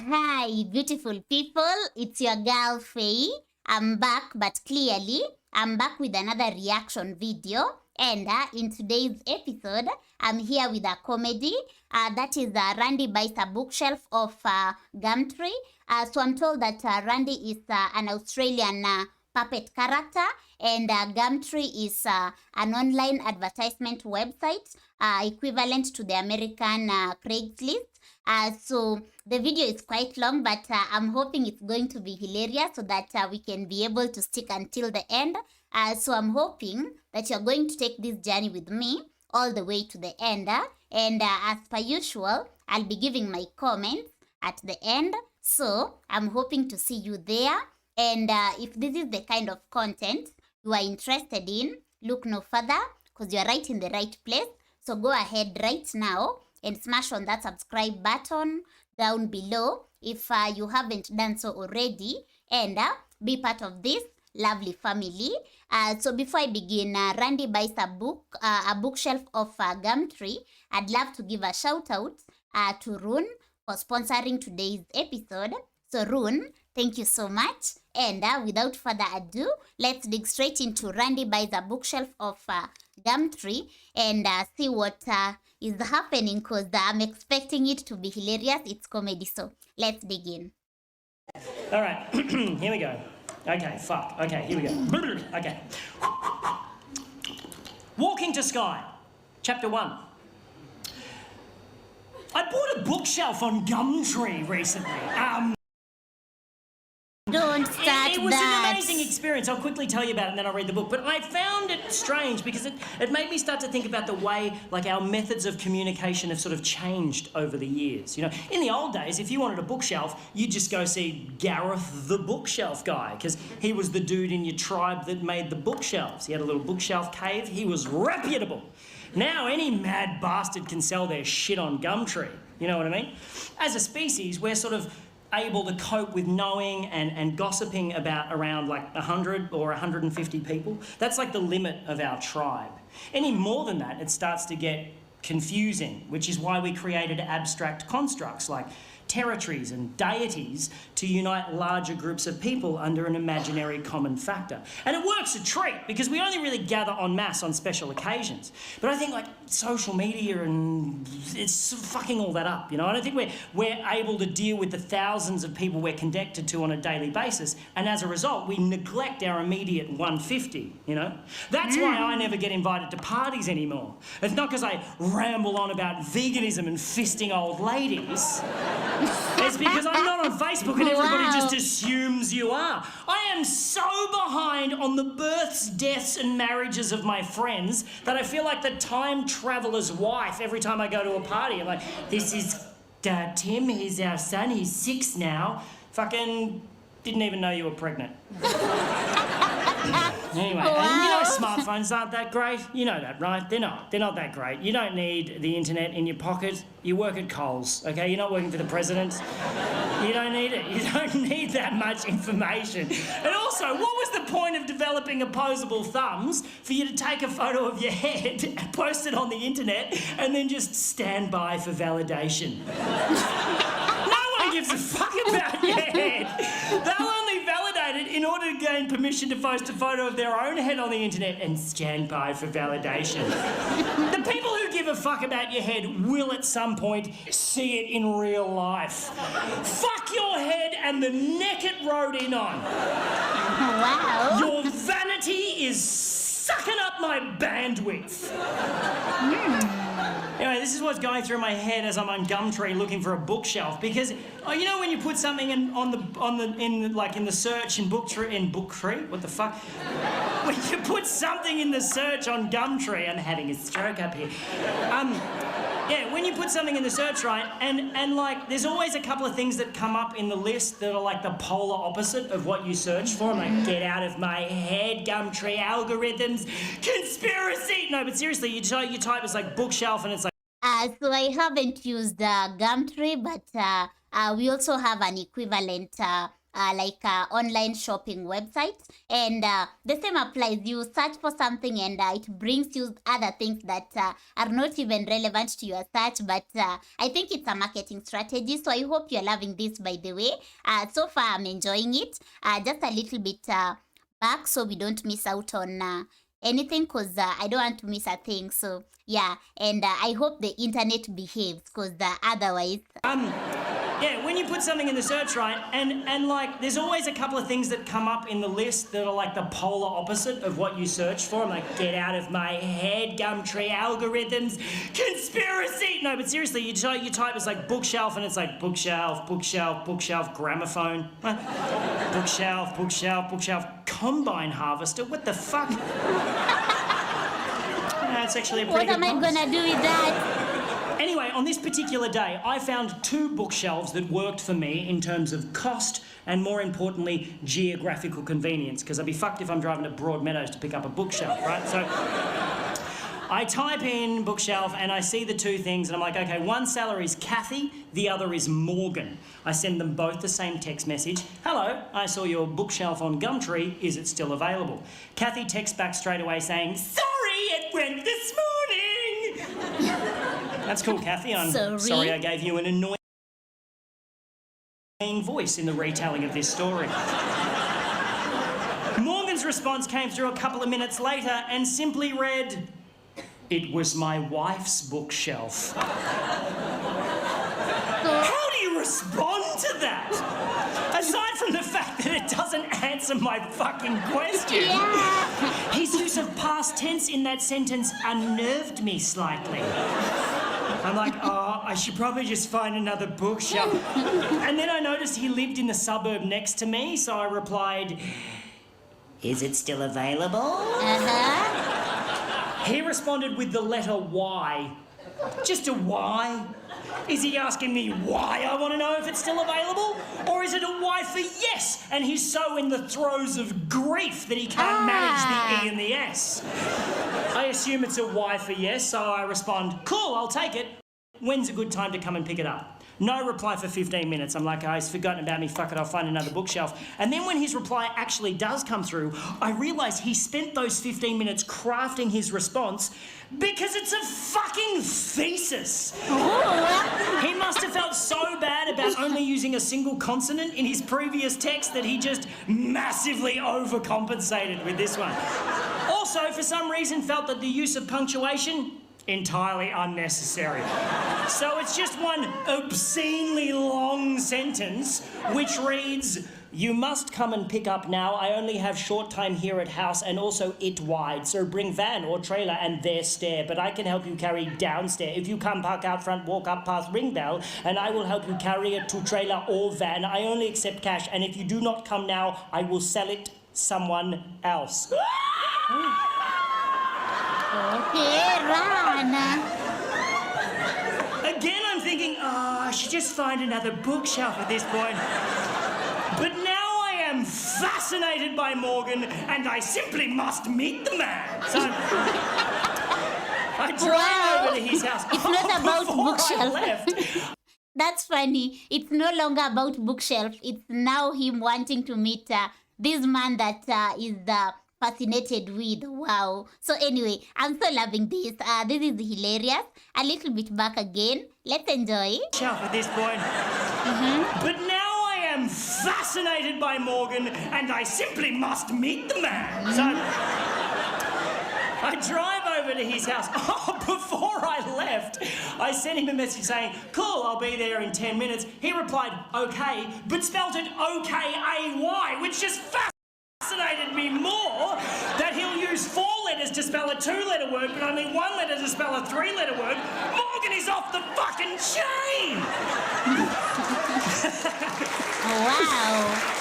Hi, beautiful people. It's your girl Faye. I'm back, but clearly, I'm back with another reaction video. And in today's episode, I'm here with a comedy. That is Randy buys a bookshelf of Gumtree. So I'm told that Randy is an Australian puppet character, and Gumtree is an online advertisement website equivalent to the American Craigslist. So the video is quite long, but I'm hoping it's going to be hilarious so that we can be able to stick until the end. So I'm hoping that you're going to take this journey with me all the way to the end. And as per usual, I'll be giving my comments at the end. So I'm hoping to see you there. And if this is the kind of content you are interested in, look no further, because you're right in the right place. So go ahead right now and smash on that subscribe button down below if you haven't done so already, and be part of this lovely family. So before I begin, Randy buys a bookshelf of Gumtree. I'd love to give a shout out to Rune for sponsoring today's episode. So Rune, thank you so much. And without further ado, let's dig straight into Randy buys a bookshelf of Gumtree and see what is happening, because I'm expecting it to be hilarious. It's comedy, so let's dig in. All right, here we go. Okay, fuck. Okay, here we go. Okay. Walking to Sky, Chapter 1. I bought a bookshelf on Gumtree recently. Don't start It was that. an amazing experience. I'll quickly tell you about it and then I'll read the book. But I found it strange because it made me start to think about the way, like, our methods of communication have sort of changed over the years. You know, in the old days, if you wanted a bookshelf, you'd just go see Gareth the bookshelf guy, because he was the dude in your tribe that made the bookshelves. He had a little bookshelf cave. He was reputable. Now any mad bastard can sell their shit on Gumtree. You know what I mean? As a species, we're sort of able to cope with knowing and gossiping about around like 100 or 150 people. That's like the limit of our tribe. Any more than that, it starts to get confusing, which is why we created abstract constructs like territories and deities to unite larger groups of people under an imaginary common factor. And it works a treat because we only really gather en masse on special occasions. But I think like social media and it's fucking all that up, you know? I don't think we're able to deal with the thousands of people we're connected to on a daily basis, and as a result we neglect our immediate 150, you know? That's why I never get invited to parties anymore. It's not because I ramble on about veganism and fisting old ladies. It's because I'm not on Facebook and everybody just assumes you are. I am so behind on the births, deaths and marriages of my friends that I feel like the time traveller's wife every time I go to a party. I'm like, this is Tim, he's our son, he's 6 now. Fucking didn't even know you were pregnant. Anyway, and you know smartphones aren't that great. You know that, right? They're not that great. You don't need the internet in your pocket. You work at Coles, okay? You're not working for the president. You don't need it. You don't need that much information. And also, what was the point of developing opposable thumbs for you to take a photo of your head and post it on the internet and then just stand by for validation? No one gives a fuck about your head. They'll only validate it in order to gain permission to post a photo of their own head on the internet and stand by for validation. The people who give a fuck about your head will at some point see it in real life. Fuck your head and the neck it rode in on. Wow. Your vanity is sucking up my bandwidth. Anyway, this is what's going through my head as I'm on Gumtree looking for a bookshelf, because you know when you put something in the search in Booktree, what the fuck? When you put something in the search on Gumtree, I'm having a stroke up here. Yeah, when you put something in the search, right, and like there's always a couple of things that come up in the list that are like the polar opposite of what you search for. I'm like, get out of my head, Gumtree algorithms, conspiracy. No, but seriously, you type it's like bookshelf and it's like. So I haven't used Gumtree, but we also have an equivalent online shopping websites. And the same applies. You search for something and it brings you other things that are not even relevant to your search, but I think it's a marketing strategy. So I hope you're loving this, by the way. So far, I'm enjoying it. Just a little bit back so we don't miss out on anything, because I don't want to miss a thing. So yeah, and I hope the internet behaves, because otherwise Yeah, when you put something in the search, right, and like, there's always a couple of things that come up in the list that are like the polar opposite of what you search for. I'm like, get out of my head, Gumtree algorithms, conspiracy. No, but seriously, you type, it's like bookshelf, and it's like bookshelf, bookshelf, bookshelf, gramophone, bookshelf, bookshelf, bookshelf, combine harvester. What the fuck? That's actually a pretty what good am I promise. gonna do with that? Anyway, on this particular day, I found 2 bookshelves that worked for me in terms of cost and, more importantly, geographical convenience, because I'd be fucked if I'm driving to Broadmeadows to pick up a bookshelf, right? So I type in bookshelf and I see the 2 things and I'm like, okay, one salary is Kathy, the other is Morgan. I send them both the same text message. Hello, I saw your bookshelf on Gumtree. Is it still available? Kathy texts back straight away saying, sorry, it went this morning. That's cool, Kathy. I'm sorry I gave you an annoying voice in the retelling of this story. Morgan's response came through a couple of minutes later and simply read, it was my wife's bookshelf. How do you respond to that? Aside from the fact that it doesn't answer my fucking question. Yeah. His use of past tense in that sentence unnerved me slightly. I'm like, oh, I should probably just find another bookshelf. And then I noticed he lived in the suburb next to me, so I replied, is it still available? Uh-huh. He responded with the letter Y. Just a Y? Is he asking me why I want to know if it's still available? Or is it a Y for yes, and he's so in the throes of grief that he can't manage the E and the S? I assume it's a Y for yes, so I respond, cool, I'll take it. When's a good time to come and pick it up? No reply for 15 minutes. I'm like, oh, he's forgotten about me, fuck it, I'll find another bookshelf. And then when his reply actually does come through, I realise he spent those 15 minutes crafting his response because it's a fucking thesis. He must have felt so bad about only using a single consonant in his previous text that he just massively overcompensated with this one. Also, for some reason, felt that the use of punctuation entirely unnecessary. So it's just one obscenely long sentence which reads, you must come and pick up now. I only have short time here at house and also it wide. So bring van or trailer and there stair. But I can help you carry downstairs. If you come park out front, walk up past ring bell and I will help you carry it to trailer or van. I only accept cash and if you do not come now, I will sell it someone else. Okay, run. Again, I'm thinking, I should just find another bookshelf at this point. But now I am fascinated by Morgan, and I simply must meet the man. So I drive over to his house. It's not about bookshelf. I left. That's funny. It's no longer about bookshelf. It's now him wanting to meet this man that is fascinated with. Wow. So anyway, I'm so loving this. This is hilarious. A little bit back again. Let's enjoy. Shelf at this point. But now I am fascinated by Morgan, and I simply must meet the man. So I drive over to his house. Oh, before I left, I sent him a message saying, cool, I'll be there in 10 minutes. He replied, okay, but spelled it O-K-A-Y, which just fascinated me more that he'll use 4 letters to spell a 2-letter word, but only 1 letter to spell a 3-letter word. Morgan is off the fucking chain! Wow.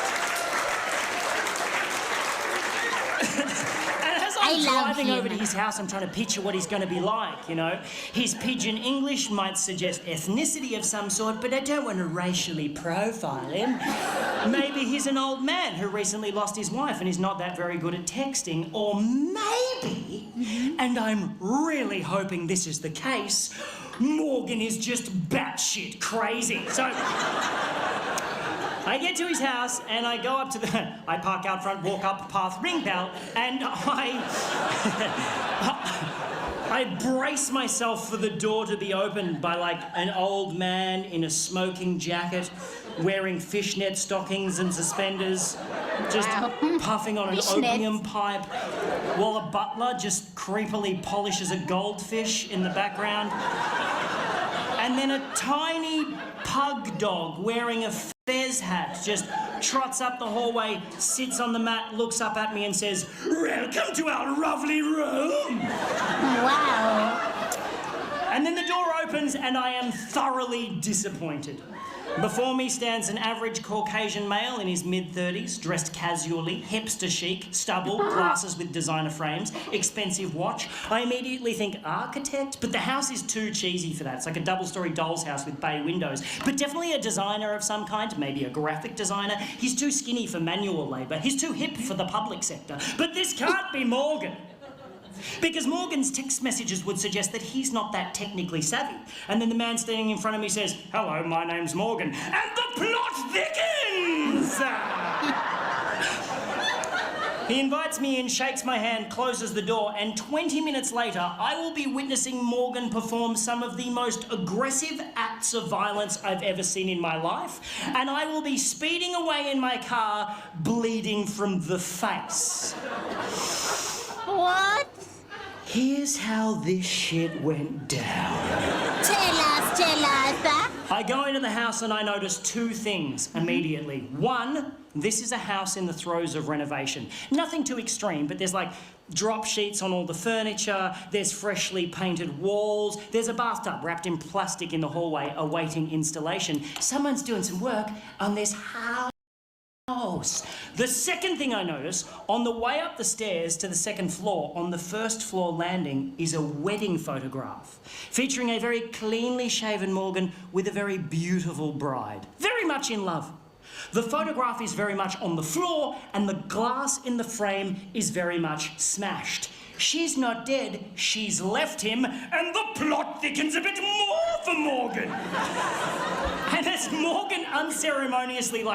I'm driving over to his house, I'm trying to picture what he's going to be like, you know. His pidgin English might suggest ethnicity of some sort, but I don't want to racially profile him. Maybe he's an old man who recently lost his wife and is not that very good at texting. Or maybe, and I'm really hoping this is the case, Morgan is just batshit crazy. So I get to his house and I go up to the... I park out front, walk up path, ring bell, and I brace myself for the door to be opened by, like, an old man in a smoking jacket, wearing fishnet stockings and suspenders, just puffing on an opium pipe, while a butler just creepily polishes a goldfish in the background. And then a tiny pug dog wearing a fez hat just trots up the hallway, sits on the mat, looks up at me and says, "Welcome to our lovely room." Wow. And then the door opens and I am thoroughly disappointed. Before me stands an average Caucasian male in his mid-30s, dressed casually, hipster chic, stubble, glasses with designer frames, expensive watch. I immediately think architect, but the house is too cheesy for that. It's like a double-story doll's house with bay windows, but definitely a designer of some kind, maybe a graphic designer. He's too skinny for manual labour. He's too hip for the public sector. But this can't be Morgan. Because Morgan's text messages would suggest that he's not that technically savvy. And then the man standing in front of me says, "Hello, my name's Morgan." And the plot thickens! He invites me in, shakes my hand, closes the door, and 20 minutes later, I will be witnessing Morgan perform some of the most aggressive acts of violence I've ever seen in my life. And I will be speeding away in my car, bleeding from the face. What? Here's how this shit went down. Tell us. I go into the house and I notice two things immediately. One, this is a house in the throes of renovation. Nothing too extreme, but there's like drop sheets on all the furniture, there's freshly painted walls, there's a bathtub wrapped in plastic in the hallway awaiting installation. Someone's doing some work on this house. The second thing I notice, on the way up the stairs to the second floor, on the first floor landing, is a wedding photograph featuring a very cleanly shaven Morgan with a very beautiful bride, very much in love. The photograph is very much on the floor and the glass in the frame is very much smashed. She's not dead, she's left him, and the plot thickens a bit more for Morgan. And as Morgan unceremoniously,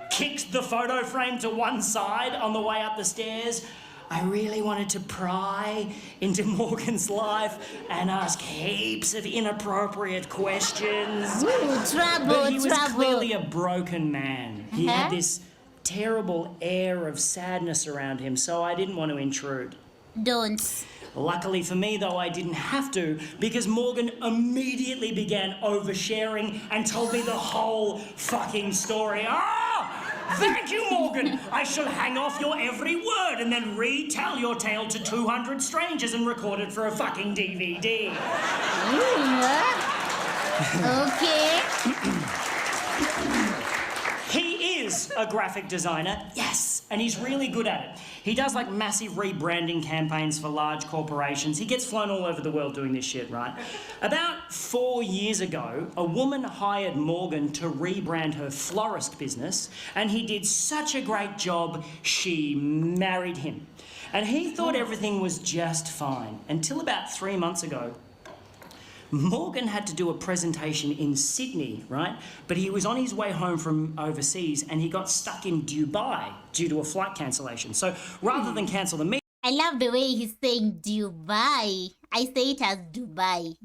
kicks the photo frame to one side on the way up the stairs, I really wanted to pry into Morgan's life and ask heaps of inappropriate questions. Ooh, trouble, but he was clearly a broken man. He had this terrible air of sadness around him, so I didn't want to intrude. Don't. Luckily for me, though, I didn't have to, because Morgan immediately began oversharing and told me the whole fucking story. Thank you, Morgan. I shall hang off your every word and then retell your tale to 200 strangers and record it for a fucking DVD. Okay. He is a graphic designer, yes, and he's really good at it. He does massive rebranding campaigns for large corporations. He gets flown all over the world doing this shit, right? About 4 years ago, a woman hired Morgan to rebrand her florist business, and he did such a great job, she married him. And he thought everything was just fine, until about 3 months ago. Morgan had to do a presentation in Sydney, right? But he was on his way home from overseas and he got stuck in Dubai due to a flight cancellation. So rather than cancel the meeting... I love the way he's saying Dubai. I say it as Dubai.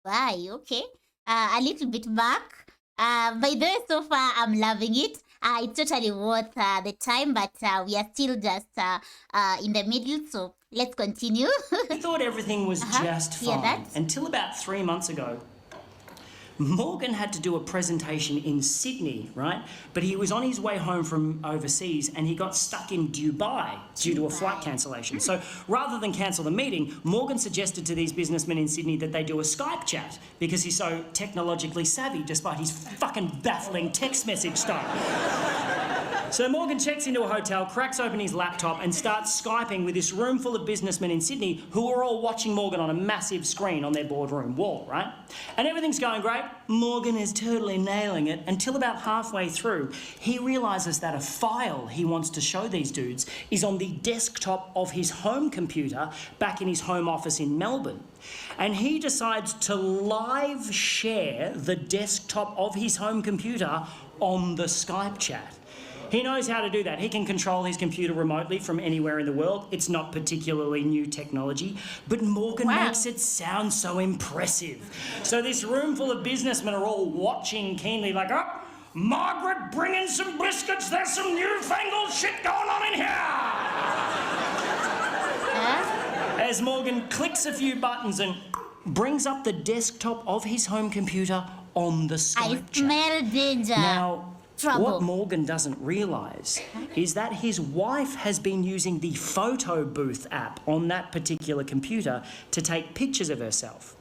Dubai, okay. A little bit back. By the way, so far, I'm loving it. It's totally worth the time, but we are still just in the middle, so let's continue. I thought everything was just fine until about 3 months ago. Morgan had to do a presentation in Sydney, right? But he was on his way home from overseas and he got stuck in Dubai due to a flight cancellation. So rather than cancel the meeting, Morgan suggested to these businessmen in Sydney that they do a Skype chat because he's so technologically savvy despite his fucking baffling text message style. So Morgan checks into a hotel, cracks open his laptop and starts Skyping with this room full of businessmen in Sydney who are all watching Morgan on a massive screen on their boardroom wall, right? And everything's going great. Morgan is totally nailing it until about halfway through, he realises that a file he wants to show these dudes is on the desktop of his home computer back in his home office in Melbourne. And he decides to live share the desktop of his home computer on the Skype chat. He knows how to do that. He can control his computer remotely from anywhere in the world. It's not particularly new technology, but Morgan makes it sound so impressive. So this room full of businessmen are all watching keenly like, oh, Margaret, bring in some biscuits. There's some newfangled shit going on in here. As Morgan clicks a few buttons and brings up the desktop of his home computer on the Skype chat. I smell danger. Now, Trouble. what Morgan doesn't realise is that his wife has been using the photo booth app on that particular computer to take pictures of herself.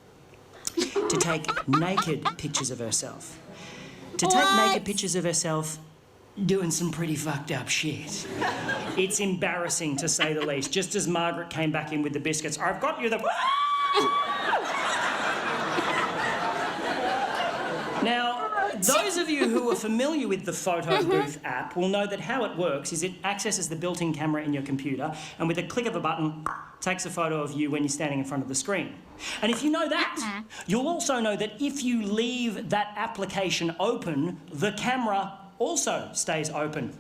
To take naked pictures of herself. To take naked pictures of herself doing some pretty fucked up shit. It's embarrassing to say the least. Just as Margaret came back in with the biscuits, I've got you the... Now, those of you who are familiar with the photo booth app will know that how it works is it accesses the built-in camera in your computer and with a click of a button takes a photo of you when you're standing in front of the screen. And if you know that, you'll also know that if you leave that application open, the camera also stays open,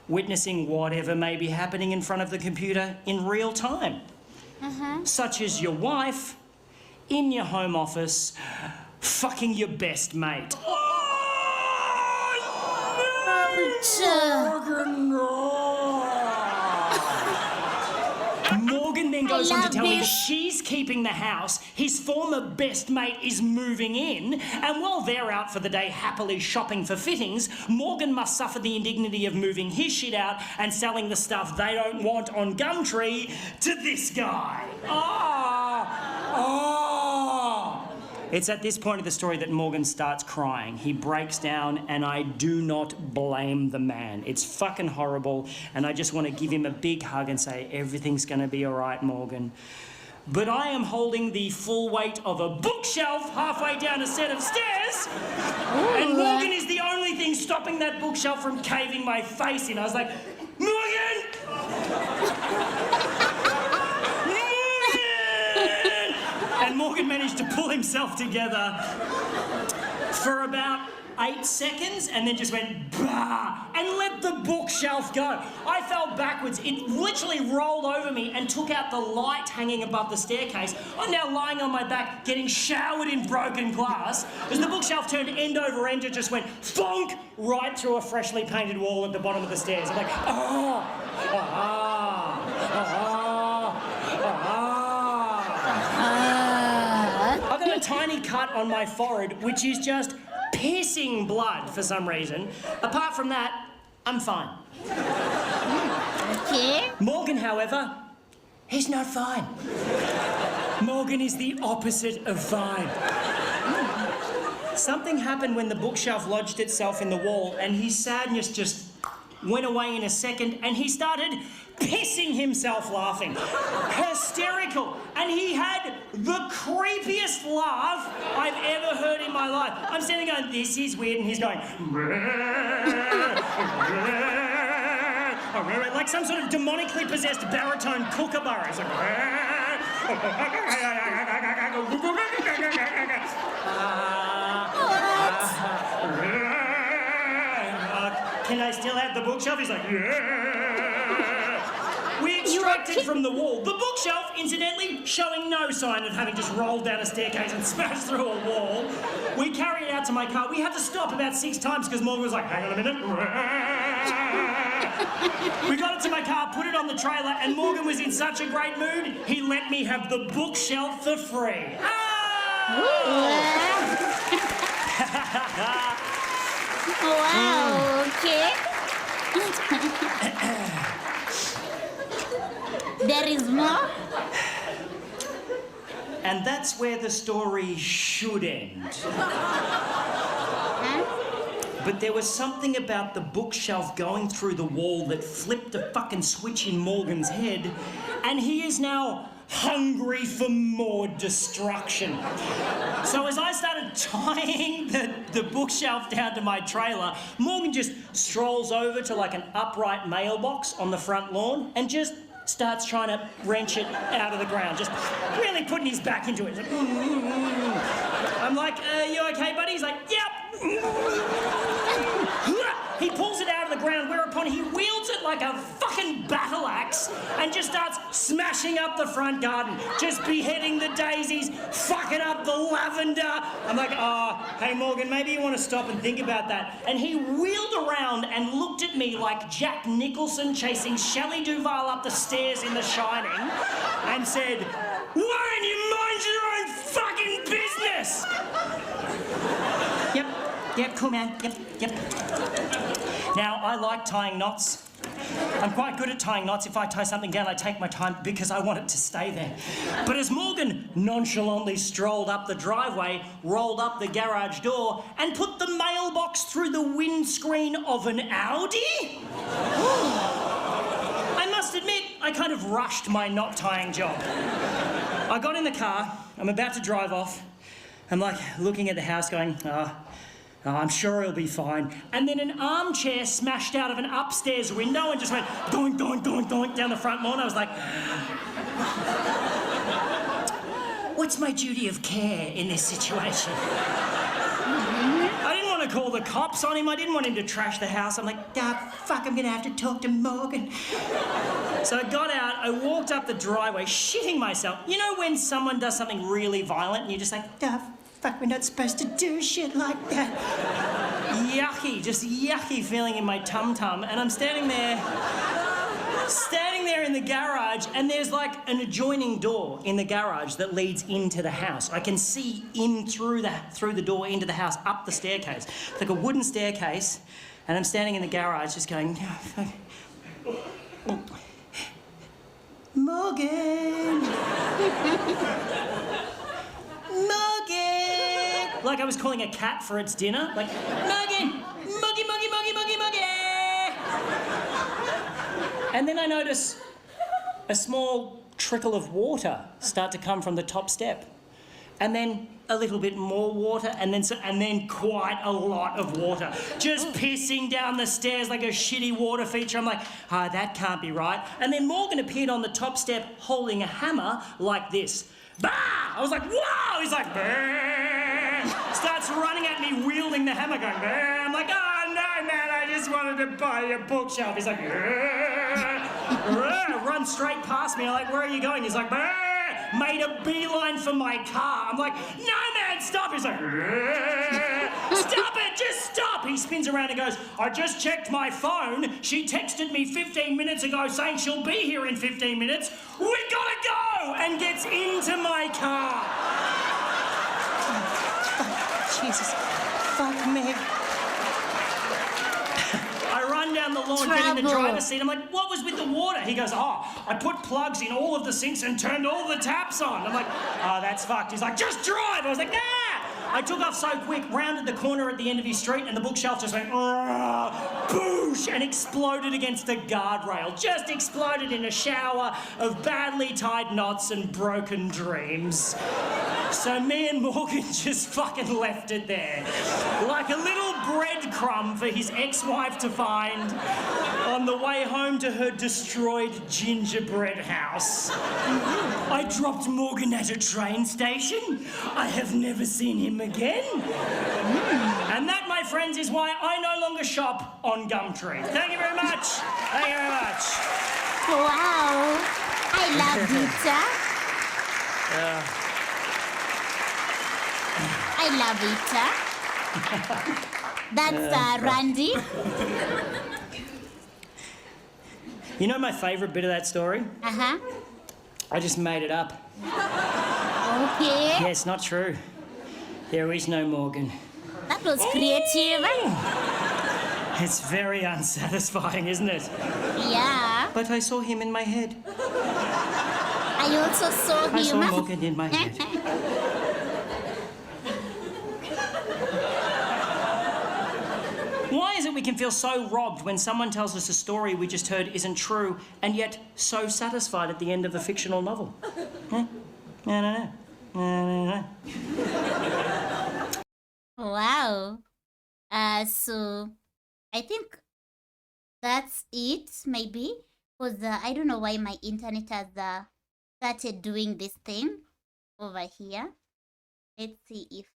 witnessing whatever may be happening in front of the computer in real time. Such as your wife in your home office fucking your best mate. Morgan then goes on to tell me she's keeping the house, his former best mate is moving in, and while they're out for the day happily shopping for fittings, Morgan must suffer the indignity of moving his shit out and selling the stuff they don't want on Gumtree to this guy. It's at this point of the story that Morgan starts crying. He breaks down, and I do not blame the man. It's fucking horrible, and I just want to give him a big hug and say, everything's going to be all right, Morgan. But I am holding the full weight of a bookshelf halfway down a set of stairs, and Morgan is the only thing stopping that bookshelf from caving my face in. I was like, Morgan! And Morgan managed to pull himself together for about 8 seconds and then just went, bah, and let the bookshelf go. I fell backwards. It literally rolled over me and took out the light hanging above the staircase. I'm now lying on my back, getting showered in broken glass, as the bookshelf turned end over end and just went thonk right through a freshly painted wall at the bottom of the stairs. I'm like, I've got a tiny cut on my forehead, which is just pissing blood for some reason. Apart from that, I'm fine. Okay. Morgan, however, he's not fine. Morgan is the opposite of fine. Something happened when the bookshelf lodged itself in the wall, and his sadness just went away in a second, and he started pissing himself laughing. Hysterical. And he had the creepiest laugh I've ever heard in my life. I'm standing going, this is weird, and he's going, like some sort of demonically possessed baritone kookaburra. He's like, can I still have the bookshelf? He's like, we extracted from the wall. The bookshelf, incidentally, showing no sign of having just rolled down a staircase and smashed through a wall. We carried it out to my car. We had to stop about 6 times because Morgan was like, hang on a minute. We got it to my car, put it on the trailer, and Morgan was in such a great mood, he let me have the bookshelf for free. Wow, okay. There is more? And that's where the story should end. Huh? but there was something about the bookshelf going through the wall that flipped a fucking switch in Morgan's head, and he is now hungry for more destruction. So as I started tying the bookshelf down to my trailer, Morgan just strolls over to like an upright mailbox on the front lawn and just starts trying to wrench it out of the ground, just really putting his back into it. Like, I'm like, you okay, buddy? He's like, yep. He pulls it out of the ground, whereupon he wields it like a fucking battle axe and just starts smashing up the front garden, just beheading the daisies, fucking up the lavender. I'm like, oh, hey, Morgan, maybe you want to stop and think about that. And he wheeled around and looked at me like Jack Nicholson chasing Shelley Duvall up the stairs in The Shining and said, why don't you mind your own fucking business? Yep, cool, man. Yep. Now, I like tying knots. I'm quite good at tying knots. If I tie something down, I take my time because I want it to stay there. But as Morgan nonchalantly strolled up the driveway, rolled up the garage door, and put the mailbox through the windscreen of an Audi, I must admit, I kind of rushed my knot tying job. I got in the car, I'm about to drive off. I'm like looking at the house going, oh, I'm sure he'll be fine. And then an armchair smashed out of an upstairs window and just went doink, doink, doink, doink down the front lawn. I was like, what's my duty of care in this situation? I didn't want to call the cops on him. I didn't want him to trash the house. I'm like, fuck, I'm going to have to talk to Morgan. So I got out, I walked up the driveway, shitting myself. You know when someone does something really violent and you're just like, fuck, we're not supposed to do shit like that. Yucky, just yucky feeling in my tum-tum. And I'm standing there in the garage, and there's like an adjoining door in the garage that leads into the house. I can see in through the door into the house, up the staircase. It's like a wooden staircase, and I'm standing in the garage just going, Morgan! Morgan! Like I was calling a cat for its dinner. Like, Morgan! Moggy, moggy, moggy, moggy, moggy! And then I notice a small trickle of water start to come from the top step. And then a little bit more water, and then quite a lot of water. Just pissing down the stairs like a shitty water feature. I'm like, that can't be right. And then Morgan appeared on the top step holding a hammer like this. Bah! I was like, whoa! He's like, bah! Starts running at me, wielding the hammer, going, bah! I'm like, oh no, man, I just wanted to buy a bookshelf. He's like, run straight past me. I'm like, where are you going? He's like, bah! Made a beeline for my car. I'm like, no, man, stop. He's like, stop it, just stop. He spins around and goes, I just checked my phone. She texted me 15 minutes ago saying she'll be here in 15 minutes. We gotta go! And gets into my car. Jesus, fuck me. I run down the lawn, get in the driver's seat. I'm like, what was with the water? He goes, I put plugs in all of the sinks and turned all the taps on. I'm like, that's fucked. He's like, just drive. I was like, nah. I took off so quick, rounded the corner at the end of his street, and the bookshelf just went, boosh, and exploded against the guardrail. Just exploded in a shower of badly tied knots and broken dreams. So me and Morgan just fucking left it there. Like a little breadcrumb for his ex-wife to find on the way home to her destroyed gingerbread house. I dropped Morgan at a train station. I have never seen him again. And that, my friends, is why I no longer shop on Gumtree. Thank you very much. Thank you very much. Wow. I love it. I love it. That's Randy. You know my favourite bit of that story? Uh-huh. I just made it up. Okay. Yeah, it's not true. There is no Morgan. That was creative. It's very unsatisfying, isn't it? Yeah. But I saw him in my head. I also saw him. I saw Morgan in my head. can feel so robbed when someone tells us a story we just heard isn't true, and yet so satisfied at the end of a fictional novel. Huh? I don't know. I don't know. Wow. So I think that's it, maybe. Because I don't know why my internet has started doing this thing over here. Let's see if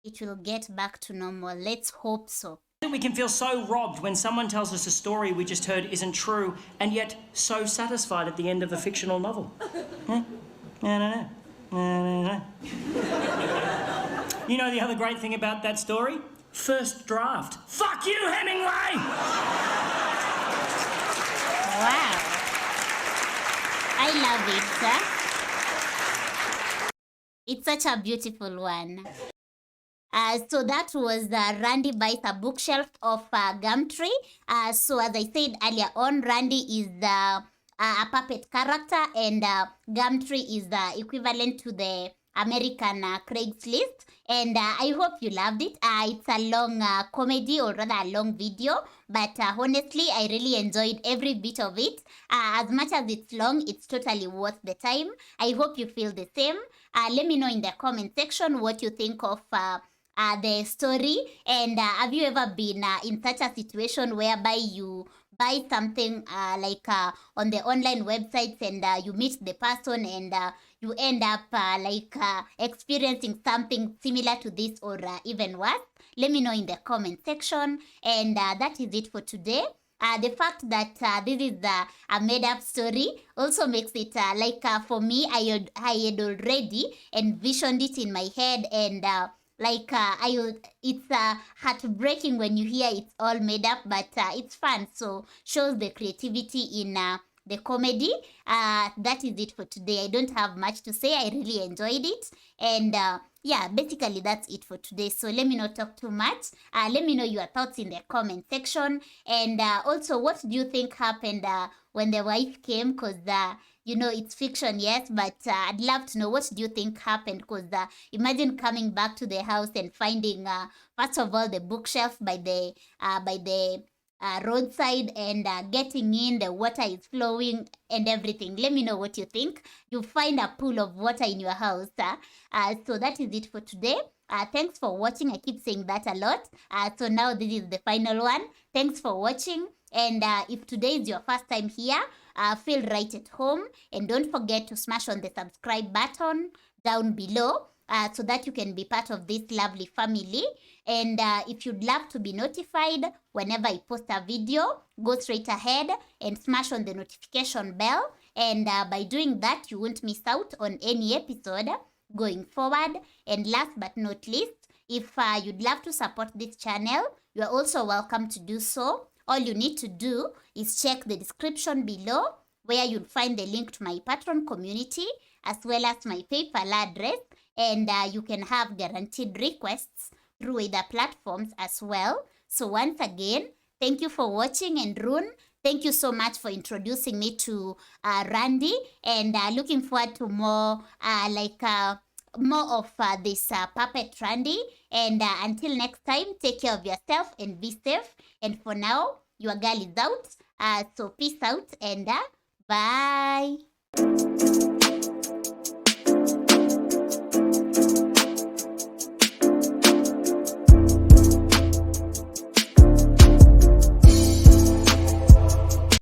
it will get back to normal. Let's hope so. We can feel so robbed when someone tells us a story we just heard isn't true, and yet so satisfied at the end of a fictional novel. Huh? I don't know. I don't know. You know the other great thing about that story? First draft. Fuck you, Hemingway! Wow. I love it. It's such a beautiful one. So that was Randy buys a bookshelf of Gumtree. So as I said earlier on, Randy is a puppet character, and Gumtree is the equivalent to the American Craigslist. And I hope you loved it. It's a long comedy, or rather a long video, but honestly, I really enjoyed every bit of it. As much as it's long, it's totally worth the time. I hope you feel the same. Let me know in the comment section what you think of the story, and have you ever been in such a situation whereby you buy something on the online websites, and you meet the person, and you end up experiencing something similar to this, or even worse? Let me know in the comment section. And that is it for today. The fact that this is a made-up story also makes it for me, I had already envisioned it in my head, and it's heartbreaking when you hear it's all made up, but it's fun, so shows the creativity in the comedy. That is it for today. I don't have much to say. I really enjoyed it, and yeah, basically that's it for today. So let me not talk too much. Let me know your thoughts in the comment section, and also, what do you think happened when the wife came? Because it's fiction, yes, but I'd love to know, what do you think happened? Because imagine coming back to the house and finding, first of all, the bookshelf by the roadside, and getting in, the water is flowing and everything. Let me know what you think. You find a pool of water in your house. So that is it for today. Thanks for watching. I keep saying that a lot. So now this is the final one. Thanks for watching. And if today is your first time here, feel right at home. And don't forget to smash on the subscribe button down below, so that you can be part of this lovely family. And if you'd love to be notified whenever I post a video, go straight ahead and smash on the notification bell. And by doing that, you won't miss out on any episode going forward. And last but not least, if you'd love to support this channel, you are also welcome to do so. All you need to do is check the description below, where you'll find the link to my Patreon community, as well as my PayPal address, and you can have guaranteed requests through other platforms as well. So once again, thank you for watching, and Rune, thank you so much for introducing me to Randy, and looking forward to more of this puppet Randy. And until next time, take care of yourself and be safe. And for now, your girl is out. So peace out, and bye.